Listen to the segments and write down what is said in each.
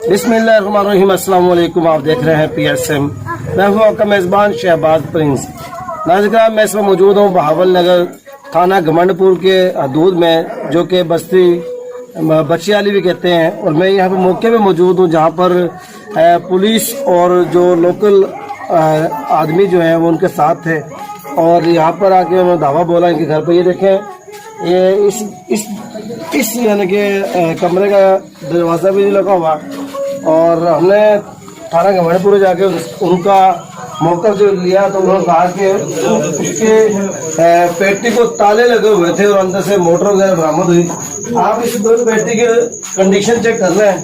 बिस्मिल्लाहिर्रहमानिर्रहीम। अस्सलाम वालेकुम। आप देख रहे हैं PSM। मैं हूं आपका मेज़बान शहबाज प्रिंस। नाज़रीन, मैं इसमें मौजूद हूं बहावल नगर थाना घमंडपुर के हदूद में, जो कि बस्ती बच्चियाली भी कहते हैं। और मैं यहाँ पे मौके पे मौजूद हूँ जहाँ पर पुलिस और जो लोकल आदमी जो हैं वो उनके साथ थे। और यहाँ पर आके उन्होंने दावा बोला इनके घर पर। ये देखें, ये इस यानी कि कमरे का दरवाज़ा भी नहीं लगा हुआ। और हमने थाना घमंडपुर जाके उनका मौका जो लिया तो उन्होंने कहा कि उसके पेटी को ताले लगे हुए थे और अंदर से मोटर वगैरह बरामद हुई। आप इस पेटी की कंडीशन चेक कर रहे हैं।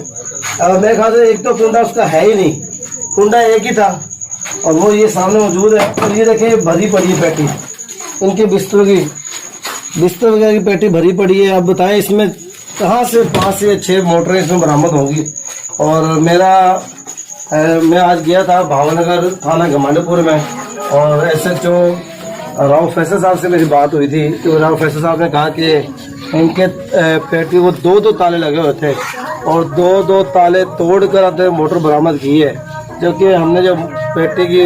मेरे ख्याल से एक तो कुंडा उसका है ही नहीं, कुंडा एक ही था और वो ये सामने मौजूद है। और ये देखिए भरी पड़ी है पेटी, इनके बिस्तर वगैरह की पेटी भरी पड़ी है। अब बताएं इसमें कहाँ से 5 से 6 मोटरें इसमें बरामद होंगी। और मैं आज गया था भावनगर थाना घमंडपुर में और SHO राव फैसल साहब से मेरी बात हुई थी। तो राव फैसल साहब ने कहा कि इनके पेटी को 2 ताले लगे हुए थे और 2 ताले तोड़कर अपने मोटर बरामद की है। जबकि हमने जब पेटी की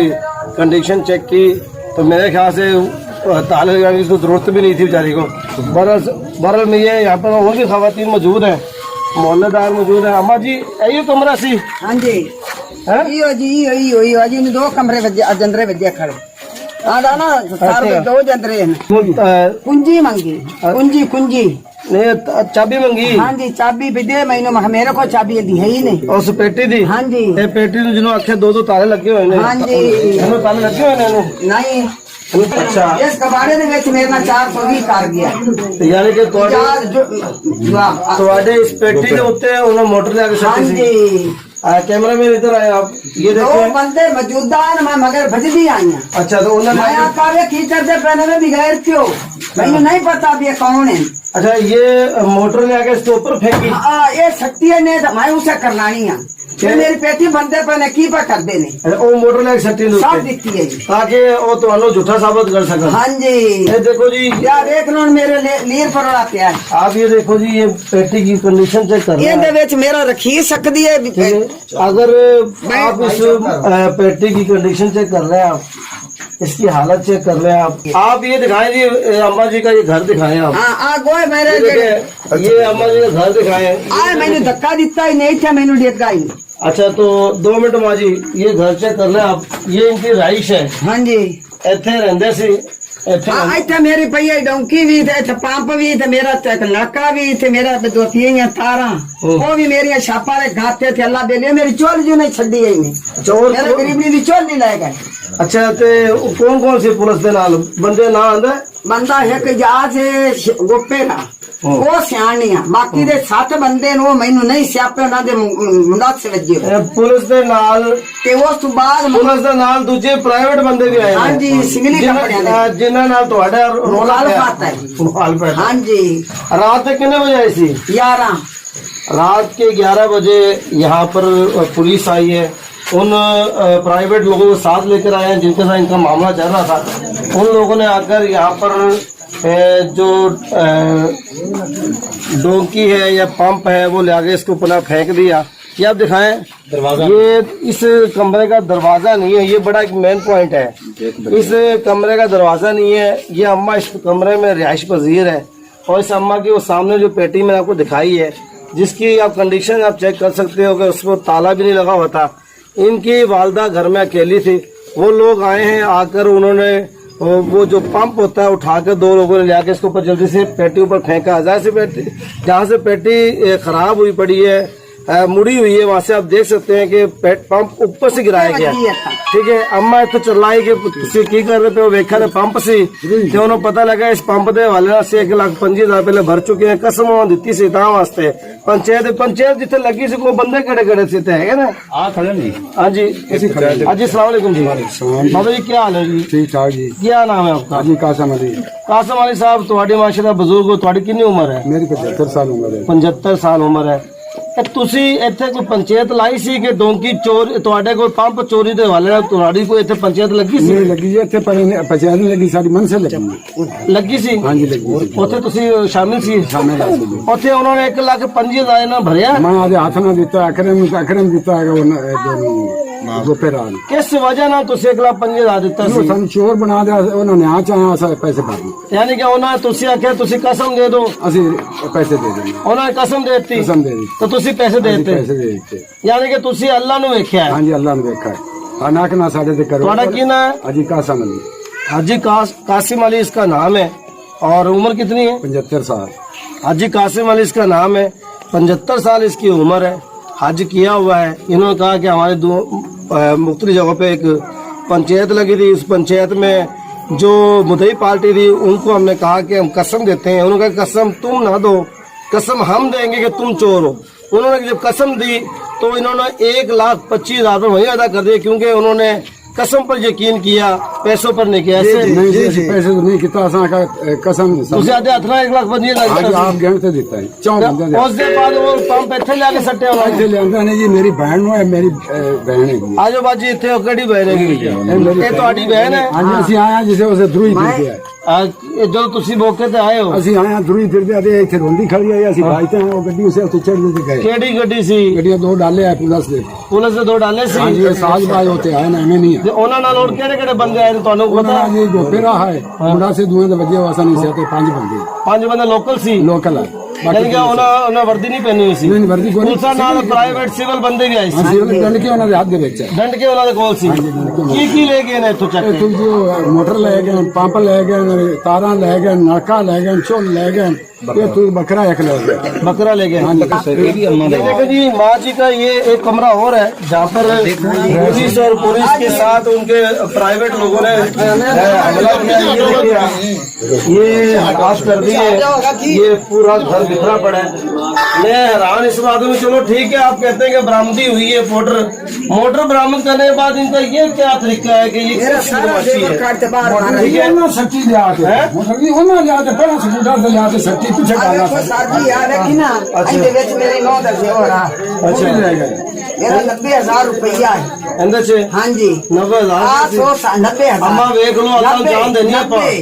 कंडीशन चेक की तो मेरे ख्याल से ताले लगाने की जरूरत भी नहीं थी बेचारी को। बरल में ये यहाँ पर और भी खवातीन मौजूद हैं, मोहल्लेदार मौजूद हैं। अम्मा जी यही कमरा सी? हाँ जी, इयो जी, इयो जी 2 कमरे जंदरे बजे खड़े ना सारे 2 जंदरे हैं। कुंजी मंगी, कुंजी नहीं, चाबी मंगी? हाँ जी, चाबी भी दे मैंने मेरे को चाबी दी है ही नहीं। और पेटी दी? हाँ जी। पेटी जिन्हों आखे 2 ताले लगे हुए? हाँ जी। ताले लगे हुए नहीं। अच्छा, इस कबाड़े ने ਵਿੱਚ मेरे 420 कर गया। यानी कि ਤੁਹਾਡੇ इस पेटी के उत्ते उन्होंने मोटर लगा के? हाँ जी। कैमरा में इधर आए आप, ये देखो 2 बंदे मौजूदा है, मैं मगर भजदी आई हूँ। अच्छा, तो उन्होंने की करते पहले में बिगैर क्यों मैंने नहीं पता भी कौन है। अच्छा, ये मोटर ले आके इसके ऊपर फेंकी? ये शक्ति है ने मैं उसे करनानी है। मेरी पेटी बंदे पे की पर कर देने वो मोटर ले सकती साफ दिखती है जी, ताकि वो तो झूठा साबित कर सके। हाँ जी। ये देखो जी, यार एक लोन मेरे लीर पर क्या है। आप ये देखो जी, ये पेटी की कंडीशन चेक कर रहे हैं। मेरा रखी सकती है अगर आप इस पेटी की कंडीशन चेक कर रहे हैं, आप इसकी हालत चेक कर रहे हैं। आप ये दिखाएं जी, अम्मा जी का ये घर दिखाएं आप। मेरे ये अम्मा जी का घर दिखाएं। मैंने धक्का दिता ही नहीं था, मैंने डेट का ही। अच्छा, तो 2 मिनट माँ जी, ये घर चेक कर रहे हैं आप। ये इनकी राइश है? हाँ जी। इतने रहते सी? इतने मेरी पहिया डोंकी भी थे, पंप भी थे, मेरा नाका भी थे, मेरा 2-3 तारा वो भी मेरी छापा खाते थे। अल्लाह दे मेरी चोल जो नहीं छड़ी गई मेरे गरीबी की चोल नहीं लाएगा। अच्छा, तो कौन से पुलिस के नाल बंदे ना आंदा? बंदा एक जहाज गोपे ना वो सियाणी है, बाकी दे 7 बंदे वो मैनू नहीं सियापे ना दे मुंडा से वजे। पुलिस दे नाल ते उस तो बाद पुलिस दे नाल दूजे प्राइवेट बंदे भी आए? हाँ जी, सिविली कपड़े जिन्हां नाल तुहाडा रोला पाता है। हाँ जी। रात के कितने बजे आई थी? 11। रात के 11 बजे यहाँ पर पुलिस आई है। उन प्राइवेट लोगों को साथ लेकर आए हैं जिनके साथ इनका मामला चल रहा था। उन लोगों ने आकर यहाँ पर जो डोंकी है या पंप है वो ले आके इसको पुनः फेंक दिया। ये आप दिखाएं दरवाजा, ये इस कमरे का दरवाजा नहीं है। ये बड़ा एक मेन पॉइंट है, इस कमरे का दरवाजा नहीं है। ये अम्मा इस कमरे में रिहाइश पजीर है और इस अम्मा की वो सामने जो पेटी मैंने आपको दिखाई है, जिसकी आप कंडीशन आप चेक कर सकते हो कि उसको ताला भी नहीं लगा हुआ था। इनकी वालदा घर में अकेली थी। वो लोग आए हैं, आकर उन्होंने वो जो पंप होता है उठा कर 2 लोगों ने ले आके इसके ऊपर जल्दी से पेटी ऊपर फेंका। जैसे पेटी जहाँ से पेटी खराब हुई पड़ी है, मुड़ी हुई है, वहाँ से आप देख सकते हैं कि पंप ऊपर से गिराया गया। ठीक है, अम्मा इतने चिल्लाई कि की कर रहे थे, वो वेखा ने पंप से जो उन्होंने पता लगा इस पंप के हवाले से 1,25,000 पहले भर चुके हैं। कसम दी सी वास्ते पंचायत जिथे लगी सी, कोई बंदे केड़े से है ना? खड़े नहीं। हाँ जी, हाँ जी, अस्सलाम वालेकुम जी। बाबा जी क्या हाल है जी? ठीक ठाक जी। क्या नाम है आपका? जी कासम अली। कासम अली साहब, तुम्हारी माशाल्लाह बुजुर्ग हो, तुम्हारी कितनी उम्र है? मेरी 75 साल उम्र है। 75 साल उम्र है। ਤੁਸੀਂ ਇੱਥੇ ਕੋਈ ਪੰਚਾਇਤ ਲਾਈ ਸੀ ਕਿ ਡੋਂਕੀ ਚੋਰ ਤੁਹਾਡੇ ਕੋਲ ਪੰਪ ਚੋਰੀ ਦੇ ਹਵਾਲੇ ਨਾਲ ਤੁਹਾਡੀ ਕੋਈ ਇੱਥੇ ਪੰਚਾਇਤ ਲੱਗੀ ਸੀ? ਨਹੀਂ ਲੱਗੀ ਜੀ ਇੱਥੇ ਪਰ ਪੰਚਾਇਤ ਨਹੀਂ ਲੱਗੀ, ਸਾਡੀ ਮਨ ਸੇ ਲੱਗੀ। ਲੱਗੀ ਸੀ? ਹਾਂਜੀ ਲੱਗੀ ਸੀ। ਉੱਥੇ ਤੁਸੀਂ ਸ਼ਾਮਿਲ ਸੀ? ਸ਼ਾਮਿਲ ਆ ਜੀ। ਉੱਥੇ ਉਹਨਾਂ ਨੇ 1,25,000 ਨਾਲ ਭਰਿਆ? ਮੈਂ ਆਦੇ ਹੱਥ ਨਾਲ ਦਿੱਤਾ, ਅਕਰਮ ਦਿੱਤਾ ਹੈ ਉਹ ਗੋਪੇਰਾਲ। ਕਿਸ ਵਜ੍ਹਾ ਨਾਲ ਤੁਸੀਂ 1,25,000 ਦਿੱਤਾ ਸੀ? ਸਾਨੂੰ ਚੋਰ ਬਣਾ ਦਿਆ, ਉਹਨਾਂ ਨੇ ਆ ਚਾਹਿਆ ਸਾਰੇ ਪੈਸੇ ਭਰਨੇ। ਯਾਨੀ ਕਿ ਉਹਨਾਂ ਤੁਸੀਂ ਆਖਿਆ ਤੁਸੀਂ ਕਸਮ ਦੇ ਦਿਓ, ਅਸੀਂ ਪੈਸੇ ਦੇ ਦੇਣੇ। ਉਹਨਾਂ ਨੇ ਕਸਮ ਦੇ ਦਿੱਤੀ ਕਸਮ ਦੇ ਦਿੱਤੀ, ਤਾਂ ਤੁਸੀਂ ਪੈਸੇ ਦੇ ਦਿੱਤੇ? ਪੈਸੇ ਦੇ ਦਿੱਤੇ। ਯਾਨੀ ਕਿ ਤੁਸੀਂ ਅੱਲਾ ਨੂੰ ਵੇਖਿਆ ਹੈ? ਹਾਂਜੀ ਅੱਲਾਹ ਨੇ देखा है। अनाक ना साढ़े से करो। ਤੁਹਾਡਾ ਕੀ ਨਾਮ ਹੈ? हाजी कासम अली। हाजी कासिम अली इसका नाम है। और उम्र कितनी है? 75 साल। हाजी कासिम अली इसका नाम है। 75 साल इसकी उम्र है। हज किया हुआ है। इन्होंने कहा कि हमारे दो मुख्तलिफ जगहों पे एक पंचायत लगी थी, उस पंचायत में जो मुदई पार्टी थी उनको हमने कहा कि हम कसम देते हैं। उन्होंने कहा कसम तुम ना दो, कसम हम देंगे कि तुम चोर हो। उन्होंने जब कसम दी तो इन्होंने 1,25,000 रुपये वही अदा कर दिए, क्योंकि उन्होंने कसम पर यकीन किया, पैसों पर नहीं किया। ऐसे नहीं जी पैसे तो नहीं किता असा का कसम ਤੁਸੀਂ ਆਦੇ ਹੱਥ ਨਾਲ 1,25,000 आज आप गहण से देता है चौ बंदे दे ਉਸ ਦੇ ਬਾਅਦ ਉਹ ਪੰਪ ਇੱਥੇ ਲਿਆ ਕੇ ਸੱਟਿਆ ਹੋਣਾ। पैसे ले आंदा ने जी मेरी बहन नु है, मेरी बहन है। ਆਜੋ ਬਾਜੀ ਇੱਥੇ ਉਹ ਕਿਹੜੀ ਬਹਿਨ ਹੈਗੀ? ਇਹ ਤੁਹਾਡੀ ਬਹਿਨ ਹੈ? आज ਅਸੀਂ ਆਇਆ ਜਿਸੇ ਉਸੇ ਦਰੂਈ ਫਿਰ ਗਿਆ। ਜਦੋਂ ਤੁਸੀਂ ਮੌਕੇ ਤੇ ਆਏ ਹੋ ਅਸੀਂ ਆਇਆ ਦਰੂਈ ਫਿਰ ਗਿਆ ਤੇ ਇੱਥੇ ਰੋਂਦੀ ਖੜੀ ਆਈ, ਅਸੀਂ ਬਾਈਤੇ ਉਹ ਗੱਡੀ ਉਸੇ ਉੱਤੇ ਚੜ੍ਹਦੇ ਤੇ ਗਏ। ਕਿਹੜੀ ਗੱਡੀ ਸੀ? ਗੱਡੀਆਂ ਦੋ ਡਾਲੇ ਆ ਪੁਲਿਸ ਦੇ। ਪੁਲਿਸ ਦੇ 2 ਡਾਲੇ ਸੀ? ਹਾਂਜੀ ਸਾਜ਼ਬਾਜ਼ ਹੋਤੇ ਆਏ ਨਾ ਐਵੇਂ ਨਹੀਂ ਤੇ ਉਹਨਾਂ ਨਾਲ ਹੋਰ ਕਿਹੜੇ ਕਿਹੜੇ ਬੰਦੇ ਆਏ ਨੇ ਤੁਹਾਨੂੰ ਪਤਾ? ਉਹਨਾਂ ਜੀ ਗੋਪੇਰਾ ਹੈ ਮੁੰਡਾ ਸੇ ਦੂਏ ਦੇ ਵਜੇ ਵਾਸਾ ਨਹੀਂ ਸੀ ਤੇ 5 ਬੰਦੇ 5 ਬੰਦੇ ਲੋਕਲ ਸੀ? ਲੋਕਲ ਹੈ। ਯਾਨੀ ਕਿ ਉਹਨਾਂ ਵਰਦੀ ਨਹੀਂ ਪਹਿਨੀ ਹੋਈ ਸੀ? ਨਹੀਂ ਵਰਦੀ ਕੋਈ ਪੁਲਿਸਾਂ ਨਾਲ ਪ੍ਰਾਈਵੇਟ ਸਿਵਲ ਬੰਦੇ ਵੀ ਆਏ ਸੀ? ਅਸੀਂ ਉਹਨੇ ਡੰਡ ਕੇ ਉਹਨਾਂ ਦੇ ਹੱਥ ਦੇ ਵਿੱਚ ਹੈ। ਡੰਡ ਕੇ ਉਹਨਾਂ ਦੇ ਕੋਲ ਸੀ? ਕੀ ਲੈ ਗਏ ਨੇ ਇੱਥੋਂ ਚੱਕ ਕੇ? तुम जो मोटर ले गए, पंप ले गए, तारा ले गए, नलका ले गए, चोल ले गए, ये तू बकरा एक ले गए। बकरा ले गए? देखो जी माँ जी का ये एक कमरा और है जहाँ पर पुलिस और पुलिस के साथ उनके प्राइवेट लोगों ने हमला किया। ये हताश कर दिए, ये पूरा घर बिखरा पड़ा है। मैं हैरान इस बात में, चलो ठीक है आप कहते हैं कि बरामदी हुई है मोटर बरामद करने के बाद इनका ये क्या तरीका है कि ये मेरा सारा जेवर काट के बाहर मारा। ठीक है ना सच्ची ले आते मोटर भी होना ले आते पहला से बूढ़ा से ले आते सच्ची पीछे डाला देखो शादी याद है कि ना अंदर ਵਿੱਚ मेरे 9 दस हो रहा। अच्छा ले गए मेरा 90,000 रुपया है। अंदर से हाँ जी 90,000 90,000 अम्मा देख लो अल्लाह को जान देनी है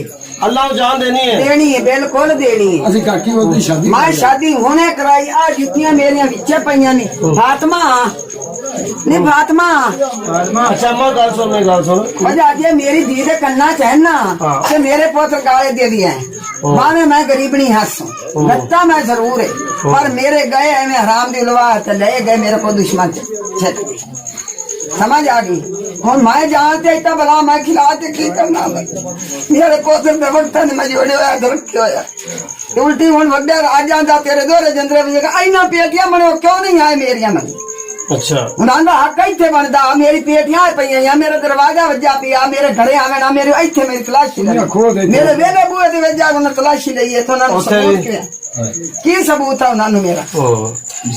अल्लाह को जान देनी है देनी है बिल्कुल देनी है। ਅਸੀਂ ਕਾਕੀ ਉਹਦੀ ਸ਼ਾਦੀ मैं शादी होने कराई आ जुतियां मेरिया विचे पईयां ने फातिमा नहीं फातिमा अच्छा अम्मा गल सुन मेरी गल सुन वजह जे मेरी धी दे कन्ना च है ना ते मेरे पुत्र गाले दे दिए हैं। भावे मैं गरीबनी हंस लगता मैं जरूर है पर मेरे गए एवं हराम दी उलवा ते ले गए मेरे को दुश्मन छत समझ आ गई। हूं मैं जानते इतना भला मैं खिला के की करना मेरे पुत्र दे वक्त ने मैं जोड़े होया धरके होया उल्टी हूं वड्डा आ जांदा तेरे दोरे जंदरे में इना पेटियां बने क्यों नहीं आए मेरिया में। अच्छा उन्होंने हक इतने बनता मेरी पेटियां पईया मेरा दरवाजा वजा पिया मेरे घरे आवे ना मेरे इतने मेरी तलाशी मेरे वेले बुए दे वजा उन्होंने तलाशी ली है तो की सबूत है उन्होंने मेरा।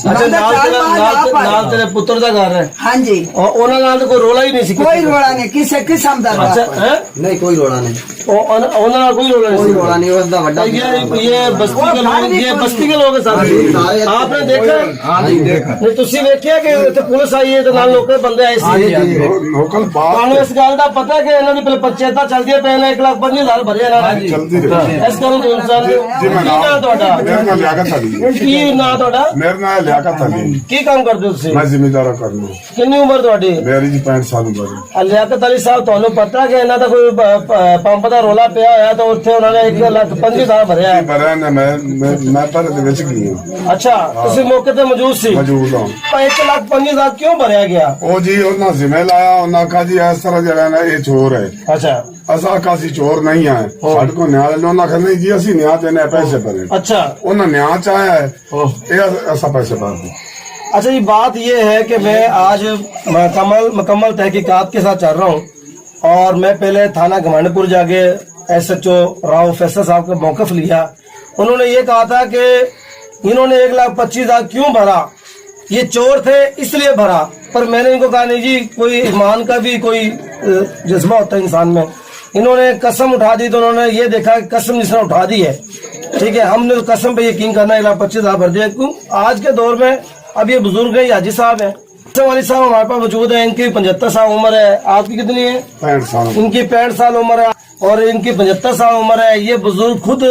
अच्छा नाल तेरे पुत्र का घर है? हाँ जी और उन्होंने नाल तो कोई रोला ही नहीं सी? कोई रोला नहीं किसे किस्म का अच्छा नहीं कोई रोड़ा नहीं उन्होंने कोई रोला नहीं? कोई रोड़ा नहीं उसका बड़ा ये बस्ती के लोग ये बस्ती के लोग हैं सारे आपने देखा? हाँ जी देखा नहीं तुसी वेखिया कि ਇੱਥੇ ਪੁਲਿਸ ਆਈ ਹੈ ਤੇ ਨਾਲ ਲੋਕਲ ਬੰਦੇ ਆਏ ਸੀ? ਲੋਕਲ ਬਾਤ ਤੁਹਾਨੂੰ ਇਸ ਗੱਲ ਦਾ ਪਤਾ ਕਿ ਇਹਨਾਂ ਦੀ ਪਹਿਲੇ ਪੰਚਾਇਤਾਂ ਚੱਲਦੀਆਂ ਪਈਆਂ ਨੇ 1,25,000 ਭਰੇ ਇਹਨਾਂ ਨੇ? ਚਲਦੀ ਰਹੀ ਇਸ ਕਰਨ ਤੋਂ ਇਨਸਾਨ ਜੀ ਮੈਂ ਕੀ ਨਾਂ ਤੁਹਾਡਾ? ਮੇਰਾ ਨਾਮ ਲਿਆਕਤ ਅਲੀ। ਕੀ ਨਾਂ ਤੁਹਾਡਾ? ਮੇਰਾ ਨਾਮ ਲਿਆਕਤ ਅਲੀ। ਕੀ ਕੰਮ ਕਰਦੇ ਹੋ ਤੁਸੀਂ? ਮੈਂ ਜ਼ਿੰਮੇਦਾਰਾ ਕਰਨਾ। ਕਿੰਨੀ ਉਮਰ ਤੁਹਾਡੀ? ਮੇਰੀ ਜੀ 65 ਸਾਲ ਉਮਰ ਹੈ। ਲਿਆਕਤ ਅਲੀ ਸਾਹਿਬ ਤੁਹਾਨੂੰ ਪਤਾ ਕਿ ਇਹਨਾਂ ਦਾ ਕੋਈ ਪੰਪ ਦਾ ਰੋਲਾ ਪਿਆ ਹੋਇਆ ਤਾਂ ਉੱਥੇ ਉਹਨਾਂ ਨੇ 1,25,000 ਭਰਿਆ ਹੈ? ਬਰਿਆ ਨੇ ਮੈਂ ਪਰ ਦੇ ਵਿੱਚ ਗਈ ਹਾਂ। ਅੱਛਾ ਤੁਸੀਂ ਮੌਕੇ ਤੇ ਮੌਜੂਦ ਸੀ? ਮੌਜੂਦ ਹਾਂ। 1,25,000 क्यों भरया गया? ਉਹ ਜੀ ਉਹਨਾਂ ਜ਼ਿੰਮੇ ਲਾਇਆ ਉਹਨਾਂ ਕਹਾ ਜੀ ਇਸ ਤਰ੍ਹਾਂ ਜਿਹੜਾ ਨਾ ਇਹ ਚੋਰ ਹੈ। अच्छा ਅਸਾਂ ਕਾਸੀ ਚੋਰ ਨਹੀਂ ਆਏ ਸਾਡੇ ਕੋਲ ਨਿਆਂ ਲੈ ਉਹਨਾਂ ਕਹਿੰਦੇ ਜੀ ਅਸੀਂ ਨਿਆਂ ਦੇਣੇ ਪੈਸੇ ਭਰੇ अच्छा ਉਹਨਾਂ ਨਿਆਂ ਚਾਹਿਆ ਹੈ ਇਹ ਅਸਾਂ पैसे भर। अच्छा ये बात ये है कि मैं आज मुकम्मल तहकीकात के साथ चल रहा हूँ और मैं पहले थाना घमंडपुर जाके SHO राव फैसल साहब का मौकफ लिया। उन्होंने ये कहा था कि इन्होंने 1,25,000 क्यों भरा, ये चोर थे इसलिए भरा। पर मैंने इनको कहा नहीं जी कोई ईमान का भी कोई जज्बा होता है इंसान में। इन्होंने कसम उठा दी तो उन्होंने ये देखा कि कसम जिसने उठा दी है ठीक है हमने तो कसम पे यकीन करना 1,25,000 भर दिया। क्यों आज के दौर में अब ये बुजुर्ग है, ये हाजी साहब है। वाली साहब हमारे पास मौजूद है, इनकी 75 साल उम्र है। आपकी कितनी है? 65 साल। इनकी 65 साल उम्र है और इनकी 75 साल उम्र है। ये बुजुर्ग खुद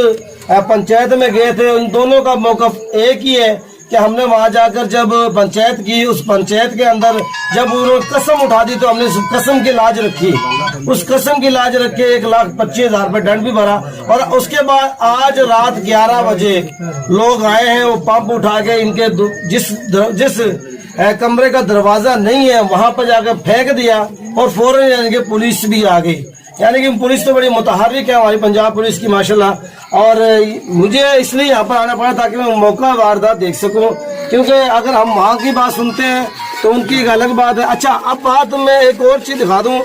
पंचायत में गए थे। उन दोनों का मौकफ एक ही है कि हमने वहां जाकर जब पंचायत की, उस पंचायत के अंदर जब उन्होंने कसम उठा दी तो हमने उस कसम की लाज रखी। उस कसम की लाज रख के 1,25,000 रुपए दंड भी भरा। और उसके बाद आज रात 11 बजे लोग आए हैं, वो पंप उठा के इनके जिस कमरे का दरवाजा नहीं है वहां पर जाकर फेंक दिया और फौरन यानी कि पुलिस भी आ गई। यानी कि पुलिस तो बड़ी मुतहर्रिक है हमारी पंजाब पुलिस की माशाल्लाह। और मुझे इसलिए यहाँ पर आना पड़ा ताकि मैं मौका वारदात देख सकूं, क्योंकि अगर हम वहाँ की बात सुनते हैं तो उनकी एक अलग बात है। अच्छा, अब बात मैं एक और चीज दिखा दूं।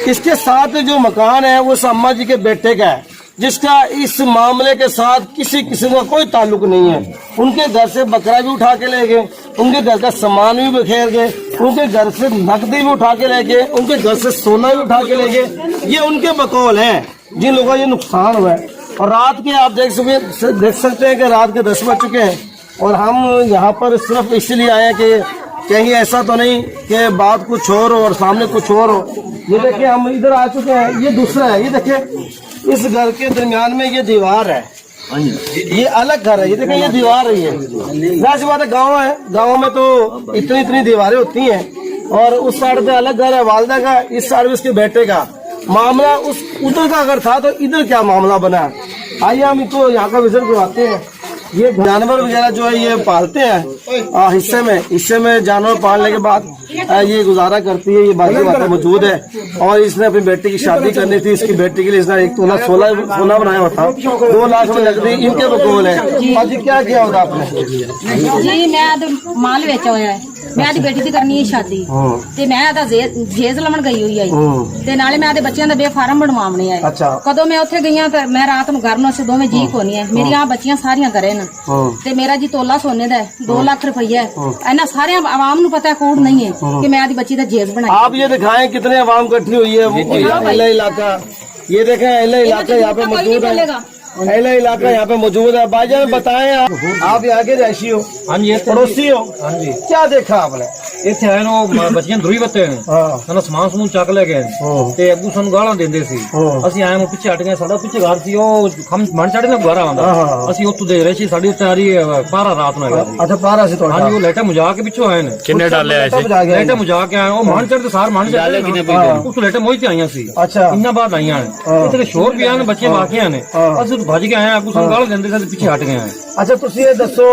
इसके साथ जो मकान है वो अम्मा जी के बेटे का है, जिसका इस मामले के साथ किसी किस्म का कोई ताल्लुक नहीं है। उनके घर से बकरा भी उठा के ले गए, उनके घर का सामान भी बिखेर गए, उनके घर से नकदी भी उठा के ले गए, उनके घर से सोना भी उठा के ले गए। ये उनके बकौल हैं जिन लोगों को ये नुकसान हुआ है। और रात के आप देख सकते हैं कि रात के 10 बज चुके हैं और हम यहाँ पर सिर्फ इसलिए आए हैं कि कहीं ऐसा तो नहीं कि बात कुछ और हो और सामने कुछ और हो। ये देखिए हम इधर आ चुके हैं, ये दूसरा है। ये देखिए इस घर के दरमियान में ये दीवार है, ये अलग घर है। ये देखिए ये दीवार है। ये जाहिर बात है गाँव है, गाँव में तो इतनी दीवारें होती हैं। और उस साइड पे अलग घर है वालदा का, इस साइड पे उसके बेटे का। मामला उस उधर का अगर था तो इधर क्या मामला बना। आइए हम इनको यहाँ का विजिट करवाते हैं। ये जानवर वगैरह जो है ये पालते हैं हिस्से में जानवर पालने के बाद ये गुजारा करती है। ये बाकी बातें मौजूद है। और इसने अपनी बेटी की शादी करनी थी, इसकी बेटी के लिए इसने 1 तोला सोना बनाया हुआ था। 2 लाख में नकदी इनके बकौल है। आज क्या किया होता आपने? जी मैं माल बेचा हुआ है। मैं आदी बेटी की करनी है शादी ते मैं आदा जेज लमन गई हुई है ते नाले मैं आदे बच्चों का बेफार्म बनवाने है। अच्छा। कदों मैं उत्थे गई तो मैं रात में घर में दोवें जी कोनी है। मेरी यहाँ बच्चियां सारियां करे न ते मेरा जी तोला सोने दा 2 लाख रुपया है। इन्ना सारे आवाम नु पता है कूड़ नहीं है कि मैं आदी बच्ची का जेज बनाई। आप ये दिखाएं कितने आवाम इकट्ठी हुई है। इलाका ये देखें, इलाका यहाँ पे मौजूद है। अहले इलाका यहाँ पे मौजूद है। भाईजान बताएं आप यहाँ के रहशी हो? हाँ जी, पड़ोसी हो? हाँ जी। क्या देखा आपने? ਇੱਥੇ ਆਏ ਨੂੰ ਬੱਚੀਆਂ ਧੁਰੀ ਬੱਤੇ ਨੇ ਸਾਨੂੰ ਸਮਾਨ ਸਮੂਨ ਚੱਕ ਲੈ ਗਏ ਤੇ ਅੱਗੂ ਸਾਨੂੰ ਗਾਲਾਂ ਦਿੰਦੇ ਸੀ। ਅਸੀਂ ਆਏ ਨੂੰ ਪਿੱਛੇ ਹਟ ਗਏ। ਸਾਡਾ ਪਿੱਛੇ ਘਰ ਸੀ, ਉਹ ਖਮ ਮਣ ਚੜੇ ਨਾ ਘਰ ਆਉਂਦਾ। ਅਸੀਂ ਉੱਥੋਂ ਦੇ ਰਹੇ ਸੀ। ਸਾਡੀ ਉੱਤੇ ਆ ਰਹੀ ਪਾਰਾ ਰਾਤ ਨੂੰ ਹੈਗਾ ਸੀ। अच्छा पारा से हाँ जी, वो लाइटा मुझा के पिछो आए ने। किन्ने डाले आए थे? लाइटा मुझा के आए, वो मण चढ़ते सार मण चढ़ते उस लाइटा मोई ते आईयां सी। अच्छा। इन्ना बाद आईयां ने इतने शोर भी आए ने, बच्चे बाकी ने। ਅਸੀਂ ਭੱਜ ਕੇ ਆਏ ਆ, ਅੱਗੂ ਸਾਨੂੰ ਗਾਲਾਂ ਦਿੰਦੇ ਸੀ, ਪਿੱਛੇ ਹਟ ਗਏ ਆ। अच्छा तुसी ये दसो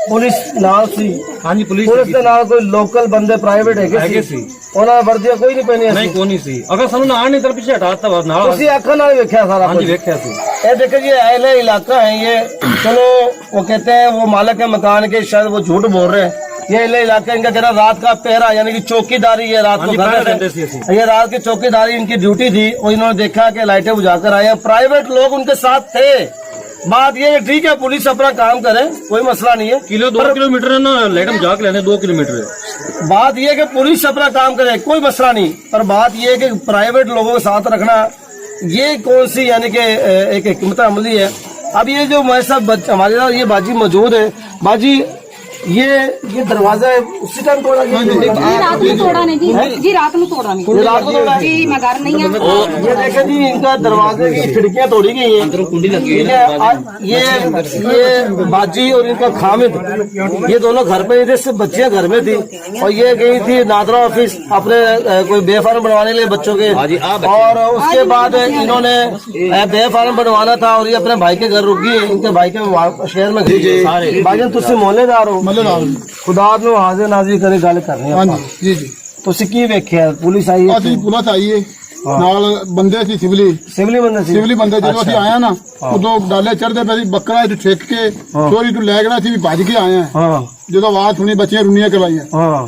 पुलिस नाल सी? हाँ जी, पुलिस ਦੇ ਨਾਲ ਕੋਈ ਲੋਕਲ ਬੰਦੇ ਪ੍ਰਾਈਵੇਟ ਹੈਗੇ ਸੀ। ਉਹਨਾਂ ਨੇ ਵਰਦੀਆਂ ਕੋਈ ਨਹੀਂ ਪਹਿਨੀਆਂ ਨਹੀਂ ਸੀ? ਕੋਈ ਨਹੀਂ ਸੀ। ਅਗਰ ਸਾਨੂੰ ਨਾ ਆਣ ਨਹੀਂ ਤਾਂ ਪਿੱਛੇ ਹਟਾ ਦਿੱਤਾ ਨਾਲ। ਤੁਸੀਂ ਅੱਖਾਂ ਨਾਲ ਵੇਖਿਆ सारा हाँ कुछ? जी, देखा सी। ये देखो ये अहले इलाका है ये। चलो वो कहते हैं वो मालिक है मकान के, शायद वो झूठ बोल रहे हैं। ये अहले इलाका इनका कहना रात का पहरा यानी कि चौकीदारी है। रात को घर में ये रात की चौकीदारी इनकी ड्यूटी थी। और इन्होंने देखा कि लाइटें बुझाकर आए हैं। प्राइवेट लोग उनके साथ थे। बात ये है ठीक है पुलिस अपना काम करे, कोई मसला नहीं है। 2 किलोमीटर है ना, लाइट में जाके लेने 2 किलोमीटर। बात ये है कि पुलिस अपना काम करे, कोई मसला नहीं। पर बात ये है कि प्राइवेट लोगों के साथ रखना ये कौन सी यानी कि एक हिकमत अमली है। अब ये जो हमारे साथ हमारे साथ ये बाजी मौजूद है। बाजी ये दरवाजा है उसी टाइम तोड़ा गया? जी रात में तोड़ा नहीं जी रात में तोड़ा नहीं। ये रात को तोड़ा है? जी मैं घर नहीं है। ये देखें जी इनका दरवाजे की खिड़कियां तोड़ी गई हैं। कुंडी लगी है। ये बाजी और इनका खामिद ये दोनों घर पे थे, सिर्फ बच्चियां घर में थी। और ये गई थी नादरा ऑफिस अपने कोई बेफार्म बनवाने के लिए बच्चों के। और उसके बाद इन्होंने बेफार्म बनवाना था और ये अपने भाई के घर रुकी। इनके भाई के शहर में गई। भाईजान तुम मोहल्लेदार हो? खुदा ਨੂੰ ਹਾਜ਼ਰ ਨਾਜ਼ਰ ਕਰੇ ਗੱਲ ਕਰਨੀ ਆਪਾਂ। ਜੀ ਜੀ। ਤੁਸੀਂ ਕੀ ਵੇਖਿਆ? ਪੁਲਿਸ ਆਈ ਹੈ? ਅਸੀਂ ਪੁਲਿਸ ਆਈ ਹੈ ਨਾਲ ਬੰਦੇ ਸੀ ਸਿਵਲੀ ਬੰਦੇ ਸੀ? ਸਿਵਲੀ ਬੰਦੇ ਜਦੋਂ ਅਸੀਂ ਆਇਆ ਨਾ ਉਦੋਂ ਡਾਲੇ ਚੜਦੇ ਪਏ ਸੀ। ਬੱਕਰਾ ਇੱਥੇ ਠੇਕ ਕੇ ਚੋਰੀ ਤੋਂ ਲੈ ਗਿਆ ਸੀ, ਵੀ ਭੱਜ ਕੇ ਆਏ ਆ। ਜਦੋਂ ਆਵਾਜ਼ ਸੁਣੀ ਬੱਚੀਆਂ ਰੁੰਨੀਆਂ ਕਰਵਾਈਆਂ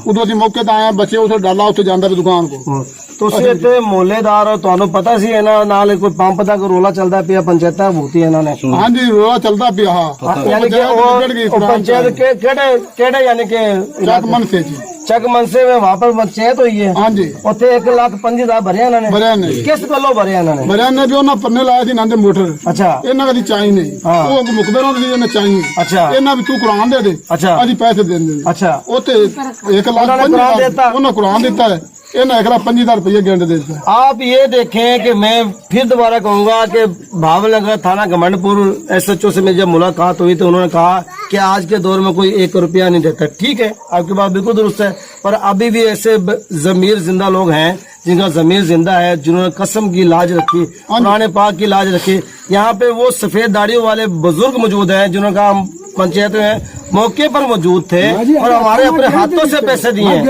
ਉਦੋਂ ਅਸੀਂ ਮੌਕੇ ਤੇ ਆਏ। ਬੱਚੇ ਉੱਥੇ ਡਾਲਾ ਉੱਥੇ ਜਾਂਦਾ ਵੀ ਦੁਕਾਨ ਕੋ। ਤੁਸੀਂ ਇੱਥੇ ਮੁਹੱਲੇਦਾਰ ਹੋ, ਤੁਹਾਨੂੰ ਪਤਾ ਸੀ ਇਹਨਾਂ ਨਾਲ ਕੋਈ ਪੰਪ ਦਾ ਕੋਈ ਰੋਲਾ ਚੱਲਦਾ ਪਿਆ? ਪੰਚਾਇਤਾਂ ਭੂਤੀ ਇਹਨਾਂ ਨੇ? ਹਾਂਜੀ ਰੋਲਾ ਚੱਲਦਾ ਪਿਆ। ਯਾਨੀ ਕਿ ਉਹ पंचायत ਕਿਹੜੇ यानी कि ਚੱਕ ਮਨਸੇ ਜੀ ਚੱਕ ਮਨਸੇ में वहाँ पर पंचायत हुई है? ਹਾਂਜੀ ਉੱਥੇ 1,25,000 ਭਰਿਆ ਇਹਨਾਂ ਨੇ? ਭਰਿਆ ਨੇ। ਕਿਸ ਗੱਲੋਂ ਭਰਿਆ ਇਹਨਾਂ ਨੇ? ਭਰਿਆ ਨੇ ਵੀ ਉਹਨਾਂ ਪੰਨੇ ਲਾਏ ਸੀ ਨੰਦੇ ਮੋਟਰ। ਅੱਛਾ। ਇਹਨਾਂ ਕਦੀ ਚਾਹੀ ਨਹੀਂ, ਉਹ ਮੁਕਬਰਾਂ ਦੀ ਇਹਨੇ ਚਾਹੀ। ਅੱਛਾ। ਇਹਨਾਂ ਵੀ ਤੂੰ ਕੁਰਾਨ ਦੇ ਦੇ, ਅੱਛਾ। ਅਸੀਂ ਪੈਸੇ पैसे देंगे। अच्छा उते 1 लाख उन्होंने कुरान देता। उन्होंने कुरान देता है, इन्हें 1,50,000 रुपये गिन देता है। आप ये देखें कि मैं फिर दोबारा कहूंगा कि भावनगर थाना घमंडपुर SHO से मेरी जब मुलाकात हुई तो उन्होंने कहा कि आज के दौर में कोई 1 रुपया नहीं देता। ठीक है, आपकी बात बिल्कुल दुरुस्त है, पर अभी भी ऐसे जमीर जिंदा लोग हैं जिनका जमीर जिंदा है, जिन्होंने कसम की लाज रखी, पुराने पाक की लाज रखी। यहाँ पे वो सफेद दाढ़ियों वाले बुजुर्ग मौजूद हैं जिन्होंने कहा हम पंचायत में मौके पर मौजूद थे और हमारे अपने हाथों से पैसे दिए हैं।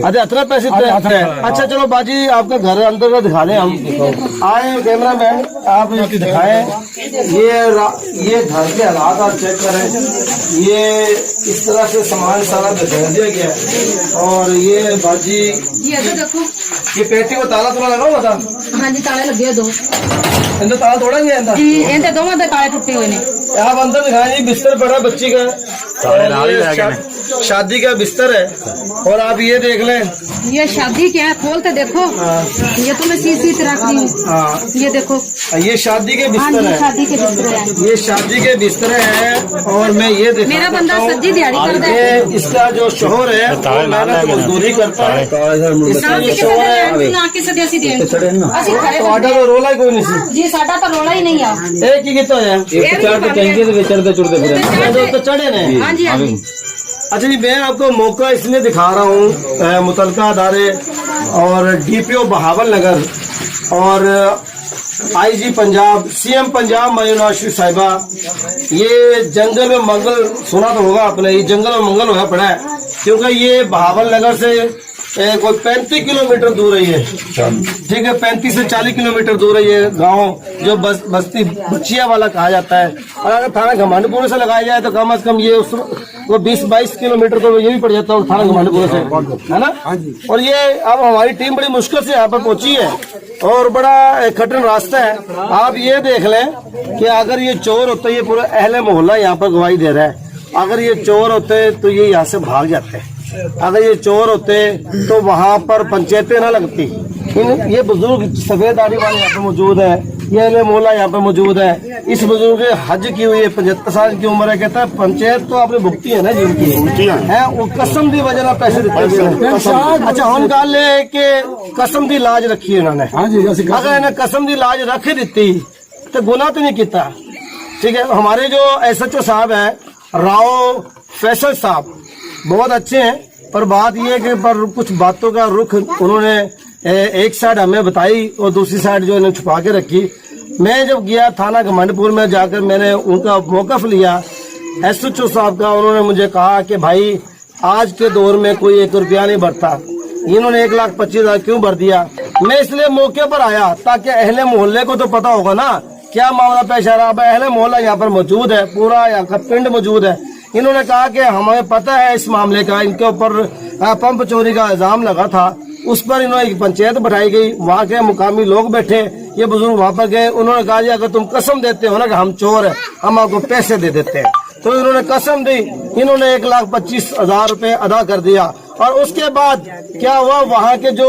अरे इतना पैसे थे। अच्छा चलो बाजी, आपका घर अंदर का दिखा लें हम। आए कैमरा मैन, आप इसकी दिखाएं। ये घर के हालात आप चेक करें। ये इस तरह से सामान सारा बिखेर दिया गया है। और ये बाजी ये तो देखो, ये पेटी को ताला तुला लगा बता। हाँ जी, ताले लगे दो इनका ताला तोड़ा गया इनका जी, इनके दोनों दे ताले टूटे हुए ने। आप अंदर दिखाएं। बिस्तर पड़ा बच्ची का, शादी का बिस्तर है। और आप ये देख लें, ये शादी क्या है, खोल के देखो। ये तो मैं सी रख दी हूँ। ये देखो, ये शादी के हाँ बिस्तर जी, है। शादी के बिस्तर है। ये शादी के बिस्तर हैं। और मैं ये देखा मेरा बंदा सज्जी दिहाड़ी करता है। ये इसका जो शोहर है वो मेहनत मजदूरी करता है। इसका जो शोहर है ਤੁਹਾਡਾ ਤਾਂ ਰੋਲਾ ਹੀ ਕੋਈ ਨਹੀਂ ਸੀ जी, साडा तो रोला ही नहीं आ। ਇਹ ਕੀ ਕੀਤਾ ਹੋਇਆ टैंकी से चढ़ते चढ़ते फिर तो चढ़े ने। हाँ जी, हाँ जी। अच्छा जी, मैं आपको मौका इसलिए दिखा रहा हूँ, मुतलका अदारे और DPO बहावल नगर और IG पंजाब, CM पंजाब मरीम नवाज शरीफ साहिबा, ये जंगल में मंगल सुना तो होगा आपने, ये जंगल में मंगल हुआ पड़ा है क्योंकि ये बहावल नगर से कोई 35 किलोमीटर दूर है ये। ठीक है, 35 से 40 किलोमीटर दूर है ये गांव जो बस्ती बचिया वाला कहा जाता है। और अगर थाना घमंडपुर से लगाया जाए तो कम से कम ये वो 20-22 किलोमीटर तो ये भी पड़ जाता है थाना घमंडपुर से, है ना। और ये अब हमारी टीम बड़ी मुश्किल से यहाँ पर पहुंची है और बड़ा कठिन रास्ता है। आप ये देख लें कि अगर ये चोर होते, ये पूरा अहले मोहल्ला यहाँ पर गवाही दे रहा है, अगर ये चोर होते तो ये यहाँ से भाग जाते हैं। अगर ये चोर होते तो वहाँ पर पंचायतें ना लगती। ये बुजुर्ग सफेद दाढ़ी वाले यहाँ पे मौजूद है, ये अहले मोहल्ला यहाँ पे मौजूद है। इस बुजुर्ग ने हज की हुई है, 75 साल की उम्र है। कहता है पंचायत तो आपने भुगती है ना जिनकी है, वो कसम दी वजह पैसे देते। अच्छा हम कहा ले के कसम दी लाज रखी है इन्होंने। अगर इन्हें कसम दी लाज रख दी तो गुनाह तो नहीं किया। ठीक है, हमारे जो SHO साहब है राव फैसल साहब बहुत अच्छे हैं, पर बात यह है कि पर कुछ बातों का रुख उन्होंने एक साइड हमें बताई और दूसरी साइड जो इन्हें छुपा के रखी। मैं जब गया थाना घमंडपुर में जाकर मैंने उनका मौकफ लिया SHO साहब का, उन्होंने मुझे कहा कि भाई आज के दौर में कोई 1 रुपया नहीं भरता। इन्होंने 1,25,000 क्यों भर दिया? मैं इसलिए मौके पर आया ताकि अहले मोहल्ले को तो पता होगा ना क्या मामला पेश आ रहा है। अहले मोहल्ला यहाँ पर मौजूद है, पूरा यहाँ का पिंड मौजूद है। इन्होंने कहा कि हमें पता है इस मामले का, इनके ऊपर पंप चोरी का इल्जाम लगा था, उस पर इन्होंने एक पंचायत बैठाई गई, वहाँ के मुकामी लोग बैठे, ये बुजुर्ग वहाँ पर गए। उन्होंने कहा जी अगर तुम कसम देते हो ना कि हम चोर है, हम आपको पैसे दे देते हैं। तो इन्होंने कसम दी, इन्होंने 1,25,000 रुपए अदा कर दिया। और उसके बाद क्या हुआ, वहाँ के जो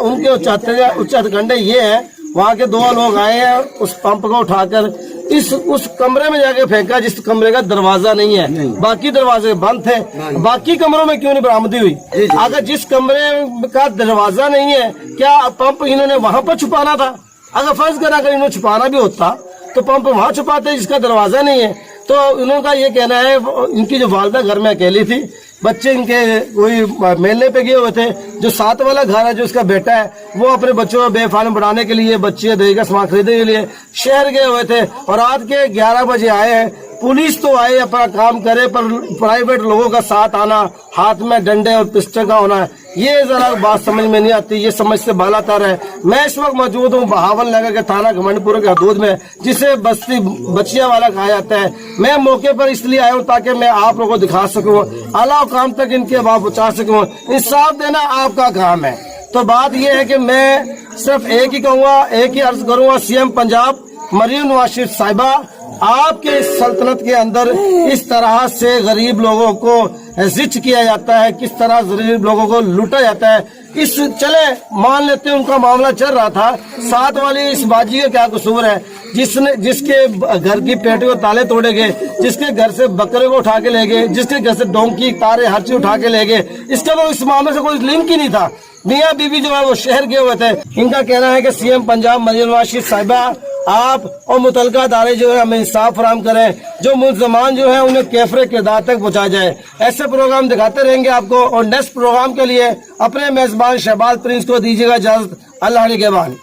उनके उच्च हथकंडे ये है, वहाँ के 2 लोग आए हैं, उस पंप को उठाकर उस कमरे में जाके फेंका जिस कमरे का दरवाजा नहीं है, बाकी दरवाजे बंद थे। बाकी कमरों में क्यों नहीं बरामदी हुई? अगर जिस कमरे का दरवाजा नहीं है, क्या पंप इन्होंने वहां पर छुपाना था? अगर फर्ज करा अगर इन्होंने छुपाना भी होता तो पंप वहां छुपाते जिसका दरवाजा नहीं है। तो इन्होंने ये कहना है, इनकी जो वालदा घर में अकेली थी, बच्चे इनके कोई मेले पे गए हुए थे, जो 7 वाला घर है जो उसका बेटा है वो अपने बच्चों को बेफालम बढ़ाने के लिए, बच्चे दही का सामान खरीदने के लिए शहर गए हुए थे और रात के 11 बजे आए हैं। पुलिस तो आए अपना काम करे, पर प्राइवेट लोगों का साथ आना, हाथ में डंडे और पिस्टल का होना, ये जरा बात समझ में नहीं आती, ये समझ से बालातर है। मैं इस वक्त मौजूद हूँ बहावल नगर के थाना घमंडपुर के हदूद में, जिसे बस्ती बचिया वाला कहा जाता है। मैं मौके पर इसलिए आया हूँ ताकि मैं आप लोगों को दिखा सकूँ, आला काम तक इनकी आवाज पहुँचा सकूँ। इंसाफ देना आपका काम है। तो बात यह है कि मैं सिर्फ एक ही कहूँगा, एक ही अर्ज करूँगा, CM पंजाब मरीम नवाज शरीफ साहिबा आपके इस सल्तनत के अंदर इस तरह से गरीब लोगों को जिच किया जाता है, किस तरह गरीब लोगों को लूटा जाता है। इस चले मान लेते हैं उनका मामला चल रहा था, साथ वाली इस बाजी का क्या कसूर है जिसके घर की पेटी को ताले तोड़े गए, जिसके घर से बकरे को उठा के ले गए, जिसके घर से डोंकी तारे हर चीज उठा के ले गए। इसका तो इस मामले से कोई लिंक ही नहीं था। मियाँ बीबी जो है वो शहर गए हुए थे। इनका कहना है कि सीएम पंजाब मरियम नवाज शरीफ साहिबा आप और मुतलका अदारे जो है हमें इंसाफ फराहम करें, जो मुल्ज़मान जो है उन्हें कैफरे किरदार तक पहुंचा जाए। ऐसे प्रोग्राम दिखाते रहेंगे आपको, और नेक्स्ट प्रोग्राम के लिए अपने मेजबान शहबाज प्रिंस को दीजिएगा इजाजत। अल्लाह के बाद।